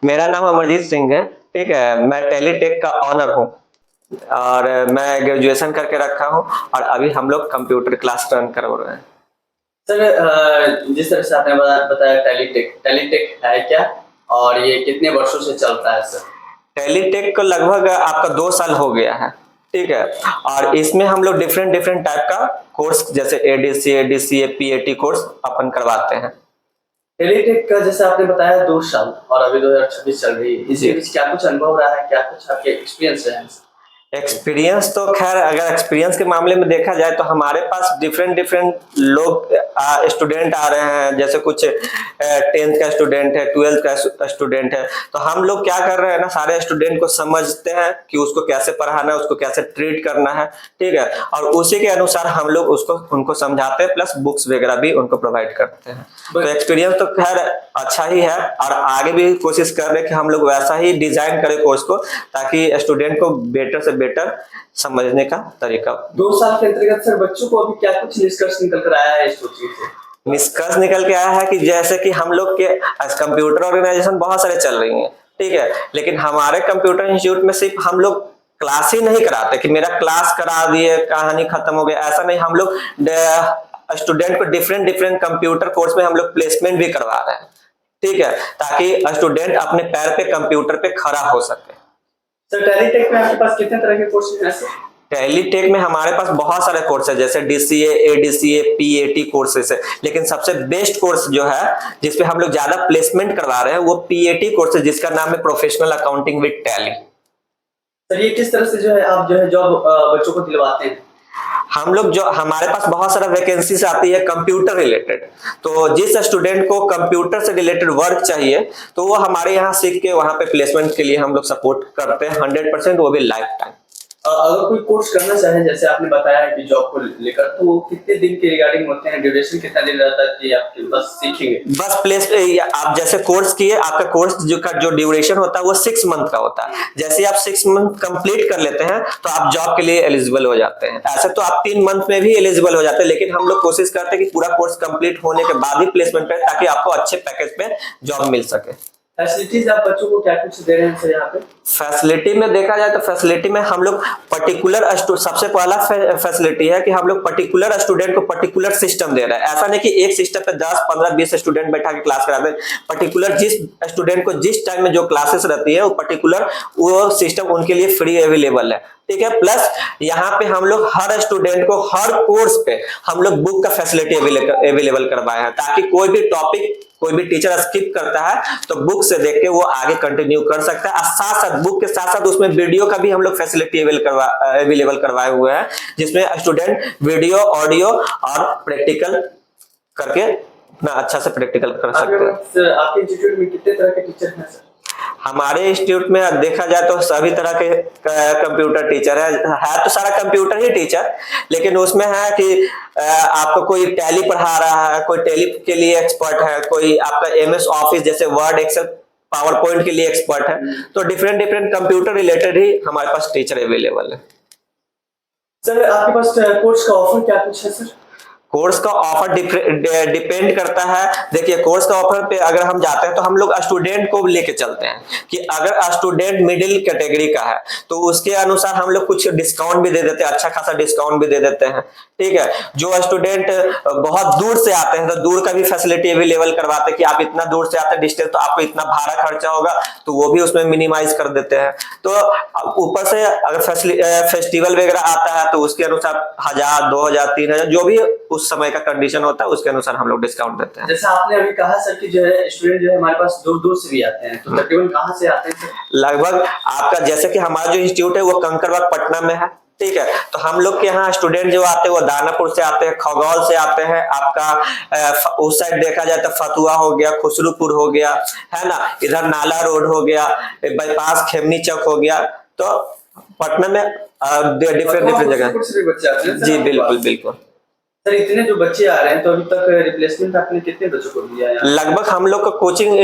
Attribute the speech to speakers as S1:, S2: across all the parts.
S1: मेरा नाम अमरजीत सिंह है। ठीक है, मैं टेलीटेक का ऑनर हूँ और मैं ग्रेजुएशन करके रखा हूँ और अभी हम लोग कंप्यूटर क्लास रन करवा रहे हैं।
S2: सर, जिस तरह से आपने बताया टेलीटेक टेलीटेक है क्या और ये कितने वर्षों से चलता है सर?
S1: टेलीटेक को लगभग आपका 2 साल हो गया है। ठीक है, और इसमें हम लोग डिफरेंट डिफरेंट टाइप का कोर्स जैसे एडीसीए, डीसीए, पीएटी कोर्स अपन करवाते हैं।
S2: टेलीटेक का जैसे आपने बताया 2 साल और अभी 2026 चल रही है, इसके बीच क्या कुछ अनुभव रहा है, क्या कुछ आपके एक्सपीरियंस रहे हैं?
S1: एक्सपीरियंस तो खैर अगर एक्सपीरियंस के मामले में देखा जाए तो हमारे पास डिफरेंट डिफरेंट लोग स्टूडेंट आ रहे हैं। जैसे कुछ 10th का स्टूडेंट है, 12th का स्टूडेंट है, तो हम लोग क्या कर रहे हैं ना, सारे स्टूडेंट को समझते हैं कि उसको कैसे पढ़ाना है, उसको कैसे ट्रीट करना है। ठीक है, और उसी के अनुसार हम लोग उसको उनको समझाते हैं, प्लस बुक्स वगैरह भी उनको प्रोवाइड करते हैं। तो एक्सपीरियंस तो खैर अच्छा ही है और आगे भी कोशिश कर रहे हैं कि हम लोग वैसा ही डिजाइन करें कोर्स को, ताकि स्टूडेंट को बेटर से बेटर समझने का तरीका।
S2: 2 साल के अंतर्गत सर बच्चों को अभी क्या कुछ निष्कर्ष निकल कर आया है इस कोचिंग से?
S1: निष्कर्ष निकल के आया है कि जैसे कि हम लोग के कंप्यूटर ऑर्गेनाइजेशन बहुत सारे चल रही हैं। ठीक है, लेकिन हमारे कंप्यूटर इंस्टीट्यूट में सिर्फ हम लोग क्लास ही नहीं कराते कि मेरा क्लास करा दिए कहानी खत्म हो गया, ऐसा नहीं। हम लोग स्टूडेंट को डिफरेंट डिफरेंट कंप्यूटर कोर्स में हम लोग प्लेसमेंट भी करवा रहे हैं। ठीक है, ताकि स्टूडेंट अपने पैर पे कंप्यूटर पे खड़ा हो सके।
S2: सर टेलीटेक में आपके पास कितने तरह के कोर्सेज हैं सर?
S1: टेलीटेक में हमारे पास बहुत सारे कोर्स है, जैसे डीसीए, एडीसीए, पीएटी कोर्सेस है, लेकिन सबसे बेस्ट कोर्स जो है जिसपे हम लोग ज्यादा प्लेसमेंट करवा रहे हैं वो पीएटी कोर्स है, जिसका नाम है professional accounting with tally.
S2: Sir ये किस तरह से जो है आप जो है जॉब बच्चों को दिलवाते हैं?
S1: हम लोग जो हमारे पास बहुत सारा वैकेंसीज आती है कंप्यूटर रिलेटेड, तो जिस स्टूडेंट को कंप्यूटर से रिलेटेड वर्क चाहिए तो वो हमारे यहाँ सीख के वहां पे प्लेसमेंट के लिए हम लोग सपोर्ट करते हैं 100%, वो भी लाइफ टाइम।
S2: अगर कोई कोर्स करना चाहे, जैसे आपने बताया है कि जॉब को लेकर, तो वो कितने दिन के रिगार्डिंग होते हैं, ड्यूरेशन कितना दिन रहता है कि आप बस सीखेंगे?
S1: बस प्लेस आप जैसे कोर्स किए, आपका कोर्स जो ड्यूरेशन होता है वो 6 मंथ का होता है। जैसे आप 6 मंथ कंप्लीट कर लेते हैं तो आप जॉब के लिए एलिजिबल हो जाते हैं। ऐसे तो आप 3 मंथ में भी एलिजिबल हो जाते हैं, लेकिन हम लोग कोशिश करते हैं कि पूरा कोर्स कंप्लीट होने के बाद ही प्लेसमेंट करें, ताकि आपको अच्छे पैकेज पे जॉब मिल सके।
S2: फैसिलिटीज आप बच्चों को क्या कुछ दे रहे हैं सर यहाँ पे?
S1: फैसिलिटी में देखा जाए तो फैसिलिटी में हम लोग पर्टिकुलर सबसे पहला फैसिलिटी है कि हम लोग पर्टिकुलर स्टूडेंट को पर्टिकुलर सिस्टम दे रहे हैं। ऐसा नहीं कि एक सिस्टम पे 10, 15, 20 स्टूडेंट बैठा के क्लास कराते हैं। पर्टिकुलर जिस स्टूडेंट को जिस टाइम में जो क्लासेस रहती है वो पर्टिकुलर वो सिस्टम उनके लिए फ्री अवेलेबल है। ठीक है, प्लस यहाँ पे हम लोग हर स्टूडेंट को हर कोर्स पे हम लोग बुक का फैसिलिटी अवेलेबल करवाए हैं, ताकि कोई भी टॉपिक कोई भी टीचर स्किप करता है तो बुक से देख के वो आगे कंटिन्यू कर सकता है। साथ साथ बुक के साथ साथ उसमें वीडियो का भी हम लोग फैसिलिटी अवेलेबल करवाए हुए हैं, जिसमें स्टूडेंट वीडियो, ऑडियो और प्रैक्टिकल करके अपना अच्छा से प्रैक्टिकल कर सकते हैं।
S2: आपके इंस्टीट्यूट में कितने तरह के टीचर हैं सर?
S1: हमारे इंस्टीट्यूट में देखा जाए तो सभी तरह के कंप्यूटर टीचर है तो सारा कंप्यूटर ही टीचर, लेकिन उसमें है कि आपको कोई टैली पढ़ा रहा है, कोई टैली के लिए एक्सपर्ट है, कोई आपका एमएस ऑफिस जैसे वर्ड, एक्सेल, पावर पॉइंट के लिए एक्सपर्ट है। तो डिफरेंट डिफरेंट कंप्यूटर रिलेटेड ही हमारे पास टीचर अवेलेबल है।
S2: सर आपके पास कोर्स का ऑफर क्या कुछ है सर?
S1: कोर्स का ऑफर डिपेंड करता है। देखिए, कोर्स का ऑफर पे अगर हम जाते हैं तो हम लोग स्टूडेंट को लेके चलते हैं कि अगर स्टूडेंट मिडिल कैटेगरी का है तो उसके अनुसार हम लोग कुछ डिस्काउंट भी दे देते हैं, अच्छा खासा डिस्काउंट भी दे देते हैं। ठीक है, जो स्टूडेंट बहुत दूर से आते हैं तो दूर का भी फैसिलिटी अवेलेबल करवाते हैं कि आप इतना दूर से आते हैं डिस्टेंस, तो आपको इतना भाड़ा खर्चा होगा, तो वो भी उसमें मिनिमाइज कर देते हैं। तो ऊपर से अगर फेस्टिवल वगैरह आता है तो उसके अनुसार 1000, 2000, 3000 जो भी उस समय का कंडीशन होता है उसके अनुसार हम लोग डिस्काउंट देते हैं।
S2: जैसे आपने अभी कहा सर कि जो है स्टूडेंट जो है हमारे पास दूर दूर से भी आते हैं, तो तकरीबन कहाँ से आते हैं सर?
S1: लगभग आपका जैसे कि हमारा जो इंस्टीट्यूट है वो कंकड़बाग पटना में है। ठीक है, तो हम लोग के यहाँ स्टूडेंट जो आते हैं वो दानापुर से आते हैं, खगौल से आते हैं, आपका उस साइड देखा जाए तो फतुआ हो गया, खुसरूपुर हो गया, है ना, इधर नाला रोड हो गया, बाईपास खेमनी चौक हो गया। तो पटना में डिफरेंट डिफरेंट जगह।
S2: बच्चे आते हैं
S1: जी बिल्कुल बिल्कुल।
S2: सर इतने जो बच्चे आ रहे हैं तो अभी तक रिप्लेसमेंट आपने कितने बच्चों को दिया है?
S1: लगभग हम लोग का कोचिंग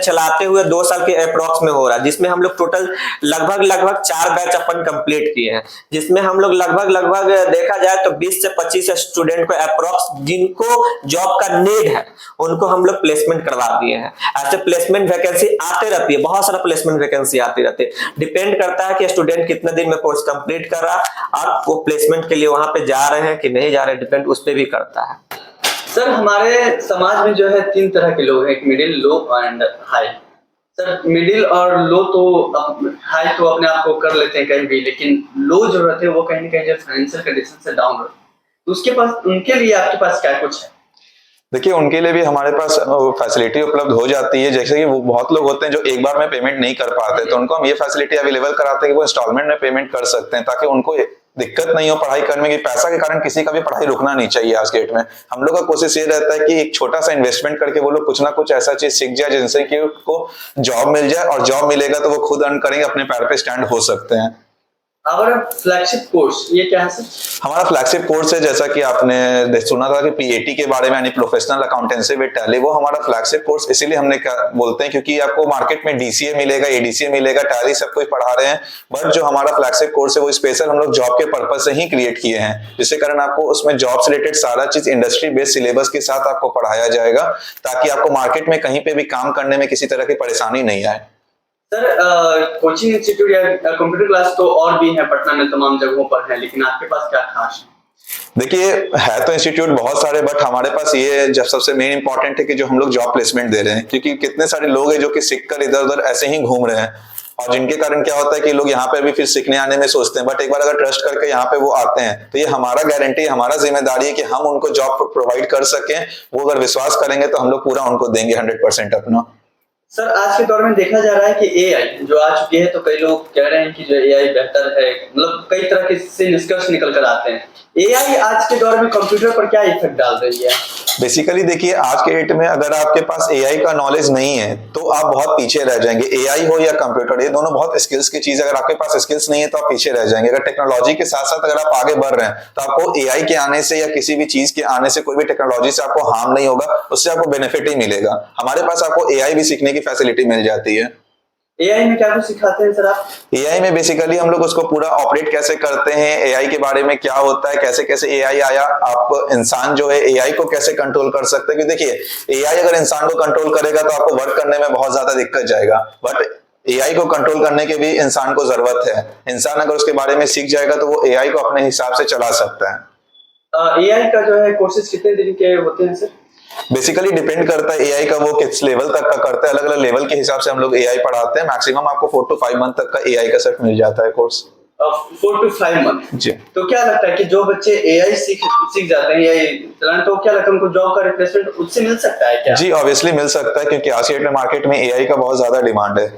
S1: चलाते हुए 2 साल के अप्रोक्स में हो रहा है, जिसमें हम लोग टोटल लगभग 4 बैच अपन कंप्लीट किए हैं, जिसमें हम लोग लगभग देखा जाए तो 20 से 25 स्टूडेंट को अप्रोक्स जिनको जॉब का नीड है उनको हम लोग प्लेसमेंट करवा दिए हैं। ऐसे प्लेसमेंट वैकेंसी आते रहती है, बहुत सारा प्लेसमेंट वैकेंसी आती रहती है, डिपेंड करता है कि स्टूडेंट कितने दिन में कोर्स कंप्लीट कर रहा है और वो प्लेसमेंट के लिए वहां पे जा रहे हैं कि नहीं जा रहे, डिपेंड उस पर भी करता है।
S2: सर हमारे समाज में जो है 3 तरह के लोग हैं, एक middle, low and high. Sir middle और लो तो हाई तो अपने आप को कर लेते हैं कहीं भी, लेकिन लो जो रहते हैं वो कहीं ना कहीं जो फाइनेंशियल कंडीशन से डाउन रहते हैं, तो उसके पास, उनके लिए आपके पास क्या कुछ है?
S3: देखिए, उनके लिए भी हमारे पास फैसिलिटी उपलब्ध हो जाती है। जैसे कि वो बहुत लोग होते हैं जो एक बार में पेमेंट नहीं कर पाते, तो उनको हम ये फैसिलिटी अवेलेबल कराते हैं कि वो इंस्टॉलमेंट में पेमेंट कर सकते हैं, ताकि उनको दिक्कत नहीं हो पढ़ाई करने की। पैसा के कारण किसी का भी पढ़ाई रुकना नहीं चाहिए आज के डेट में। हम लोग का कोशिश ये रहता है कि एक छोटा सा इन्वेस्टमेंट करके वो लोग कुछ ना कुछ ऐसा चीज सीख जाए जिनसे कि उनको जॉब मिल जाए, और जॉब मिलेगा तो वो खुद अर्न करेंगे, अपने पैर पे स्टैंड हो सकते हैं।
S2: हमारा फ्लैगशिप कोर्स ये क्या है सर?
S3: हमारा फ्लैगशिप कोर्स है, जैसा कि आपने सुना था कि पीएटी के बारे में, यानी प्रोफेशनल अकाउंटेंसी विद टैली, वो हमारा फ्लैगशिप कोर्स इसीलिए हमने बोलते हैं क्योंकि आपको मार्केट में डीसीए मिलेगा, एडीसीए मिलेगा, टैली सब कुछ पढ़ा रहे हैं, बट जो हमारा फ्लैगशिप कोर्स है वो स्पेशल हम लोग जॉब के पर्पज से ही क्रिएट किए हैं, जिसके कारण आपको उसमें जॉब से रिलेटेड सारा चीज इंडस्ट्री बेस्ड सिलेबस के साथ आपको पढ़ाया जाएगा, ताकि आपको मार्केट में कहीं पे भी काम करने में किसी तरह की परेशानी नहीं आए।
S2: सर कोचिंग इंस्टीट्यूट या कंप्यूटर क्लास तो और भी है पटना में, तमाम जगहों पर है, लेकिन आपके पास क्या खास है?
S3: देखिए, है तो इंस्टीट्यूट बहुत सारे, बट हमारे पास ये जब सबसे मेन इंपॉर्टेंट है कि जो हम लोग जॉब प्लेसमेंट दे रहे हैं, क्योंकि कितने सारे लोग हैं जो कि सीख कर इधर उधर ऐसे ही घूम रहे हैं, और जिनके कारण क्या होता है कि लोग यहाँ पे भी फिर सीखने आने में सोचते हैं, बट एक बार अगर ट्रस्ट करके यहाँ पे वो आते हैं तो ये हमारा गारंटी, हमारा जिम्मेदारी है कि हम उनको जॉब प्रोवाइड कर सकें। वो अगर विश्वास करेंगे तो हम लोग पूरा उनको देंगे 100% अपना।
S2: सर आज के दौर में देखा जा रहा है कि एआई जो आ चुकी है, तो कई लोग कह रहे हैं कि जो एआई बेहतर है, मतलब कई तरह के से निष्कर्ष निकल कर आते हैं। एआई आज के दौर में कंप्यूटर पर क्या इफेक्ट डाल रही है?
S3: बेसिकली देखिए, आज के डेट में अगर आपके पास एआई का नॉलेज नहीं है तो आप बहुत पीछे रह जाएंगे। एआई हो या कंप्यूटर, ये दोनों बहुत स्किल्स की चीज है। अगर आपके पास स्किल्स नहीं है तो आप पीछे रह जाएंगे। अगर टेक्नोलॉजी के साथ साथ अगर आप आगे बढ़ रहे हैं तो आपको एआई के आने से या किसी भी चीज के आने से, कोई भी टेक्नोलॉजी से आपको हार्म नहीं होगा, उससे आपको बेनिफिट ही मिलेगा। हमारे पास आपको एआई भी सीखने की फैसिलिटी मिल जाती है।
S2: एआई में क्या कुछ सिखाते हैं सर आप?
S3: एआई में बेसिकली हम लोग उसको पूरा ऑपरेट कैसे करते हैं, एआई के बारे में क्या होता है, कैसे कैसे एआई आया, आप इंसान जो है एआई को कैसे कंट्रोल कर सकते हैं। क्योंकि देखिए, एआई अगर इंसान को कंट्रोल करेगा तो आपको वर्क करने में बहुत ज्यादा दिक्कत जाएगा, बट एआई को कंट्रोल करने की भी इंसान को जरूरत है। इंसान अगर उसके बारे में सीख जाएगा तो वो एआई को अपने हिसाब से चला सकता है।
S2: एआई का जो है कोर्सेज कितने दिन के होते हैं सर?
S3: बेसिकली डिपेंड करता है एआई का वो किस लेवल तक का करता है। अलग अलग लेवल के हिसाब से हम लोग एआई पढ़ाते हैं। मैक्सिमम आपको 4 to 5 मंथ तक का एआई का सेट मिल जाता है कोर्स।
S2: 4 to 5 मंथ
S3: जी।
S2: तो क्या लगता है कि जो बच्चे एआई सीख जाते हैं एआई चलाना, तो क्या लगता है उनको जॉब का रिप्लेसमेंट उससे मिल सकता है क्या?
S3: जी, ऑब्वियसली मिल सकता है, क्योंकि आज के डेट में मार्केट में एआई का बहुत ज्यादा डिमांड है,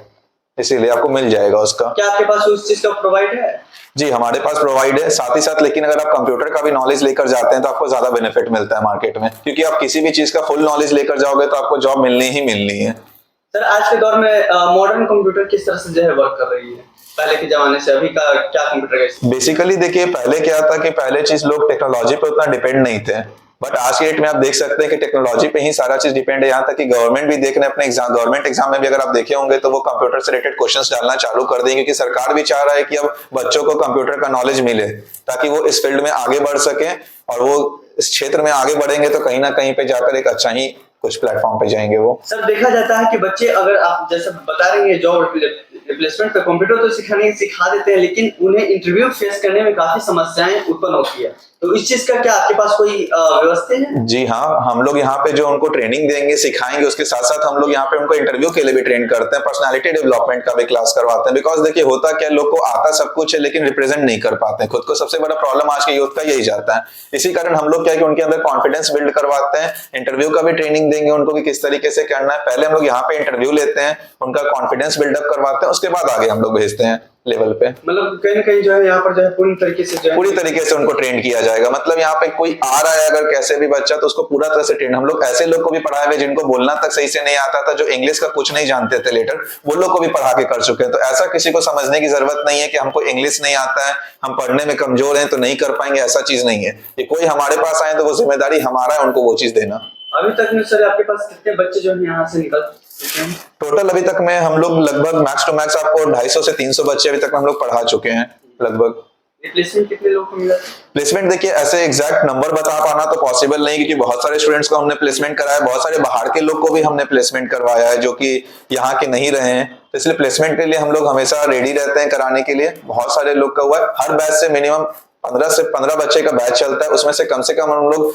S3: इसीलिए आपको मिल जाएगा उसका।
S2: क्या आपके पास उस चीज का प्रोवाइड है?
S3: जी, हमारे पास प्रोवाइड है साथ ही साथ। लेकिन अगर आप कंप्यूटर का भी नॉलेज लेकर जाते हैं तो आपको ज्यादा बेनिफिट मिलता है मार्केट में, क्योंकि आप किसी भी चीज का फुल नॉलेज लेकर जाओगे तो आपको जॉब मिलनी ही मिलनी है।
S2: सर आज के दौर में मॉडर्न कंप्यूटर किस तरह से जो है वर्क कर रही है, पहले के जमाने से अभी का क्या कंप्यूटर का?
S3: बेसिकली देखिए, पहले क्या था कि पहले चीज लोग टेक्नोलॉजी पे उतना डिपेंड नहीं थे, बट आज के डेट में आप देख सकते हैं कि टेक्नोलॉजी पे ही सारा चीज डिपेंड है। यहाँ तक कि गवर्नमेंट भी देख रहे हैं अपने एग्जाम, गवर्नमेंट एग्जाम में भी अगर आप देखे होंगे तो वो कंप्यूटर से रिलेटेड क्वेश्चंस डालना चालू कर देंगे, क्योंकि सरकार भी चाह रहा है कि अब बच्चों को कंप्यूटर का नॉलेज मिले, ताकि वो इस फील्ड में आगे बढ़ सके, और वो इस क्षेत्र में आगे बढ़ेंगे तो कहीं ना कहीं पे जाकर एक अच्छा ही कुछ प्लेटफॉर्म पे जाएंगे वो।
S2: सर देखा जाता है कि बच्चे, अगर आप जैसे बता रहे हैं जॉब रिप्लेसमेंट पे कंप्यूटर तो सिखा देते हैं, लेकिन उन्हें इंटरव्यू फेस करने में काफी समस्याएं उत्पन्न होती है, तो इस चीज का क्या आपके पास कोई व्यवस्था है?
S3: जी हाँ, हम लोग यहाँ पे जो उनको ट्रेनिंग देंगे, सिखाएंगे, उसके साथ साथ हम लोग यहाँ पे उनको इंटरव्यू के लिए भी ट्रेन करते हैं, पर्सनालिटी डेवलपमेंट का भी क्लास करवाते हैं। बिकॉज देखिए, होता क्या, लोग को आता सब कुछ है लेकिन रिप्रेजेंट नहीं कर पाते हैं खुद को। सबसे बड़ा प्रॉब्लम आज के यूथ का यही जाता है। इसी कारण हम लोग क्या है कि उनके अंदर कॉन्फिडेंस बिल्ड करवाते हैं, इंटरव्यू का भी ट्रेनिंग देंगे उनको कि किस तरीके से करना है। पहले हम लोग यहाँ पे इंटरव्यू लेते हैं, उनका कॉन्फिडेंस बिल्डअप करवाते हैं, उसके बाद आगे हम लोग भेजते हैं। लेवल पे।
S2: मतलब कहीं ना कहीं जो है यहाँ पर जो है पूरी तरीके से जो है
S3: पूरी तरीके से उनको ट्रेन किया जाएगा। मतलब यहाँ पे कोई आ रहा है अगर कैसे भी बच्चा, तो उसको पूरा तरह से ट्रेन, हम लोग ऐसे लोग को भी पढ़ाए हुए जिनको बोलना तक सही से नहीं आता था, जो इंग्लिश का कुछ नहीं जानते थे लेटर, वो लोग को भी पढ़ा के कर चुके हैं। तो ऐसा किसी को समझने की जरूरत नहीं है कि हमको इंग्लिश नहीं आता है, हम पढ़ने में कमजोर हैं तो नहीं कर पाएंगे, ऐसा चीज नहीं है। ये कोई हमारे पास आए तो वो जिम्मेदारी हमारा है उनको वो चीज देना।
S2: अभी तक में सर आपके पास कितने बच्चे जो है यहाँ से निकल चुके हैं?
S3: टोटल अभी तक में हम लोग लगभग मैक्स टू मैक्स आपको 250 से 300 बच्चे अभी तक हम लोग पढ़ा चुके हैं लगभग।
S2: रिप्लेसमेंट कितने लोगों को मिला?
S3: प्लेसमेंट देखिए ऐसे एग्जैक्ट नंबर बता पाना तो पॉसिबल नहीं, क्योंकि बहुत सारे स्टूडेंट्स को हमने प्लेसमेंट कराया है, बहुत सारे बाहर के लोग को भी हमने प्लेसमेंट करवाया है जो कि यहाँ के नहीं रहे हैं। तो इसलिए प्लेसमेंट के लिए हम लोग हमेशा रेडी रहते हैं कराने के लिए। बहुत सारे लोग का हुआ है, हर बैच से मिनिमम 15 बच्चे का बैच चलता है, उसमें से कम हम लोग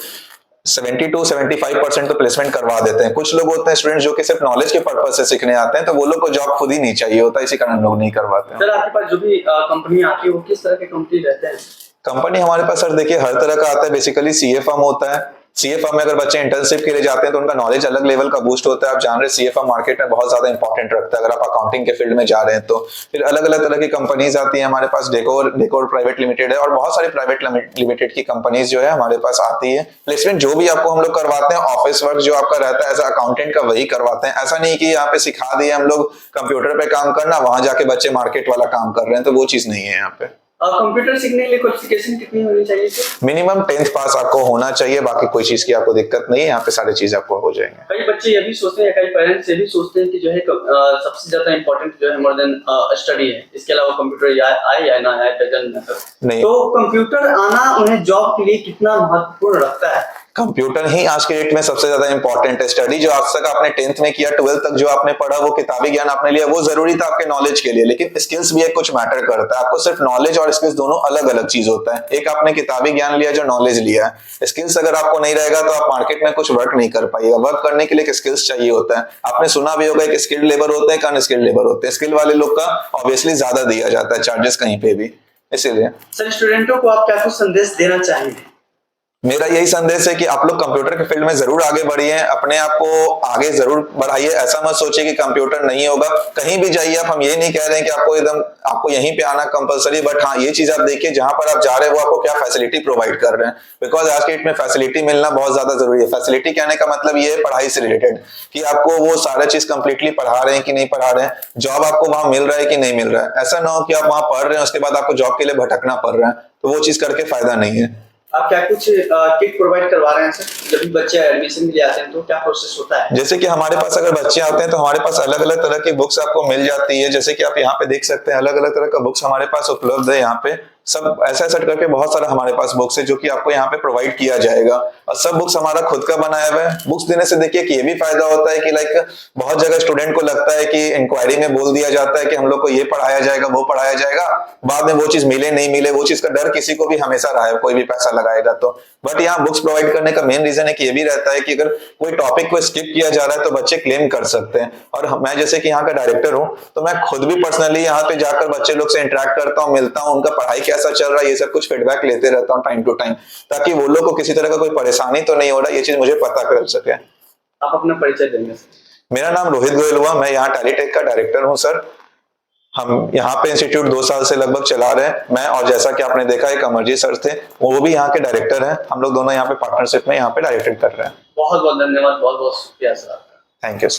S3: 70 to 75% तो प्लेसमेंट करवा देते हैं। कुछ लोग होते हैं स्टूडेंट्स जो कि सिर्फ नॉलेज के पर्पज से सीखने आते हैं, तो वो लोग को जॉब खुद ही नहीं चाहिए होता, इसी कारण लोग नहीं करवाते हैं।
S2: सर आपके पास जो भी कंपनी आती है वो किस तरह के कंपनी रहते हैं?
S3: कंपनी हमारे पास सर देखिए हर तरह का आता है। बेसिकली सीए फर्म होता है, सीए फर्म में अगर बच्चे इंटर्नशिप के लिए जाते हैं तो उनका नॉलेज अलग लेवल का बूस्ट होता है। आप जान रहे सीए फर्म मार्केट में बहुत ज्यादा इंपॉर्टेंट रखता है अगर आप अकाउंटिंग के फील्ड में जा रहे हैं तो। फिर अलग अलग तरह की कंपनीज आती है हमारे पास, डेकोर प्राइवेट लिमिटेड है और बहुत सारी प्राइवेट लिमिटेड की कंपनीज जो है हमारे पास आती है। प्लेसमेंट जो भी आपको हम लोग करवाते हैं, ऑफिस वर्क जो आपका रहता है एज अकाउंटेंट का वही करवाते हैं। ऐसा नहीं कि यहाँ पे सिखा दिए हम लोग कंप्यूटर पे काम करना, वहां जाके बच्चे मार्केट वाला काम कर रहे हैं, तो वो चीज नहीं है यहाँ पे।
S2: कंप्यूटर सीखने के लिए क्वालिफिकेशन कितनी होनी चाहिए सर?
S3: मिनिमम 10th पास आपको होना चाहिए, बाकी कोई चीज की आपको दिक्कत नहीं है, यहाँ पे सारी चीज आपको हो जाएंगे।
S2: कई बच्चे ये भी सोचते हैं, कई पेरेंट्स ये भी सोचते हैं कि जो है सबसे ज्यादा इंपॉर्टेंट जो है मोर देन स्टडी है, इसके अलावा कंप्यूटर आए या ना आए डजंट मैटर।
S3: नहीं।
S2: तो कंप्यूटर आना उन्हें जॉब के लिए कितना महत्वपूर्ण रखता है?
S3: कंप्यूटर ही आज के डेट में सबसे ज्यादा इंपॉर्टेंट है। स्टडी जो आज तक आपने 10th में किया, 12th तक जो आपने पढ़ा, वो किताबी ज्ञान आपने लिया, वो जरूरी था आपके नॉलेज के लिए, लेकिन स्किल्स भी एक कुछ मैटर करता है। आपको सिर्फ नॉलेज और स्किल्स दोनों अलग अलग चीज होता है। एक आपने किताबी ज्ञान लिया जो नॉलेज लिया है, स्किल्स अगर आपको नहीं रहेगा तो आप मार्केट में कुछ वर्क नहीं कर पाइएगा। वर्क करने के लिए स्किल्स चाहिए होता है। आपने सुना भी होगा एक स्किल्ड लेबर होते हैं, एक अनस्किल्ड लेबर होते हैं। स्किल वाले लोग का ऑब्वियसली ज्यादा दिया जाता है चार्जेस कहीं पे भी, इसीलिए।
S2: सर स्टूडेंटों को आप क्या कुछ संदेश देना चाहेंगे?
S3: मेरा यही संदेश है कि आप लोग कंप्यूटर के फील्ड में जरूर आगे बढ़िए, अपने आप को आगे जरूर बढ़ाइए। ऐसा मत सोचिए कि कंप्यूटर नहीं होगा, कहीं भी जाइए आप। हम ये नहीं कह रहे हैं कि आपको यहीं पे आना कंपलसरी, बट हाँ ये चीज आप देखिए जहां पर आप जा रहे हैं वो आपको क्या फैसिलिटी प्रोवाइड कर रहे हैं, बिकॉज आज के डेट में फैसिलिटी मिलना बहुत ज्यादा जरूरी है। फैसिलिटी कहने का मतलब ये है पढ़ाई से रिलेटेड, कि आपको वो सारा चीज कंप्लीटली पढ़ा रहे हैं कि नहीं पढ़ा रहे हैं, जॉब आपको वहां मिल रहा है कि नहीं मिल रहा है। ऐसा ना हो कि आप वहां पढ़ रहे हैं उसके बाद आपको जॉब के लिए भटकना पड़ रहा है, तो वो चीज करके फायदा नहीं है।
S2: आप क्या कुछ किट प्रोवाइड करवा रहे हैं सर? जब भी बच्चे एडमिशन के लिए आते हैं तो क्या प्रोसेस होता है?
S3: जैसे कि हमारे पास अगर बच्चे आते हैं तो हमारे पास अलग अलग तरह की बुक्स आपको मिल जाती है। जैसे कि आप यहाँ पे देख सकते हैं अलग अलग तरह का बुक्स हमारे पास उपलब्ध है। यहाँ पे सब ऐसा करके बहुत सारा हमारे पास बुक्स है जो कि आपको यहाँ पे प्रोवाइड किया जाएगा, और सब बुक्स हमारा खुद का बनाया हुआ है। बुक्स देने से देखिए कि ये भी फायदा होता है कि लाइक बहुत जगह स्टूडेंट को लगता है कि इंक्वायरी में बोल दिया जाता है कि हम लोग को ये पढ़ाया जाएगा वो पढ़ाया जाएगा, बाद में वो चीज मिले नहीं मिले, वो चीज का डर किसी को भी हमेशा रहा है, कोई भी पैसा लगाएगा तो। बट यहाँ बुक्स प्रोवाइड करने का मेन रीजन है कि ये भी रहता है कि अगर कोई टॉपिक को स्किप किया जा रहा है तो बच्चे क्लेम कर सकते हैं। और मैं जैसे कि यहाँ का डायरेक्टर हूँ तो मैं खुद भी पर्सनली यहाँ पे जाकर बच्चे लोग से इंटरेक्ट करता हूँ, मिलता हूँ, उनका पढ़ाई कैसा चल रहा है ये सब कुछ फीडबैक लेते रहता हूँ टाइम टू टाइम, ताकि वो लोग को किसी तरह का कोई परेशानी तो नहीं हो रहा, ये चीज मुझे पता कर सके।
S2: आप अपना परिचय देंगे सर?
S3: मेरा नाम रोहित गोयल हुआ, मैं यहाँ टैलीटेक का डायरेक्टर हूँ सर। हम यहाँ पे इंस्टीट्यूट 2 साल से लगभग चला रहे हैं, मैं और जैसा कि आपने देखा एक अमरजीत सर थे, वो भी यहाँ के डायरेक्टर हैं। हम लोग दोनों यहाँ पे पार्टनरशिप में यहाँ पे डायरेक्टर कर रहे हैं।
S2: बहुत बहुत धन्यवाद, बहुत बहुत शुक्रिया सर आपका।
S3: Thank you sir.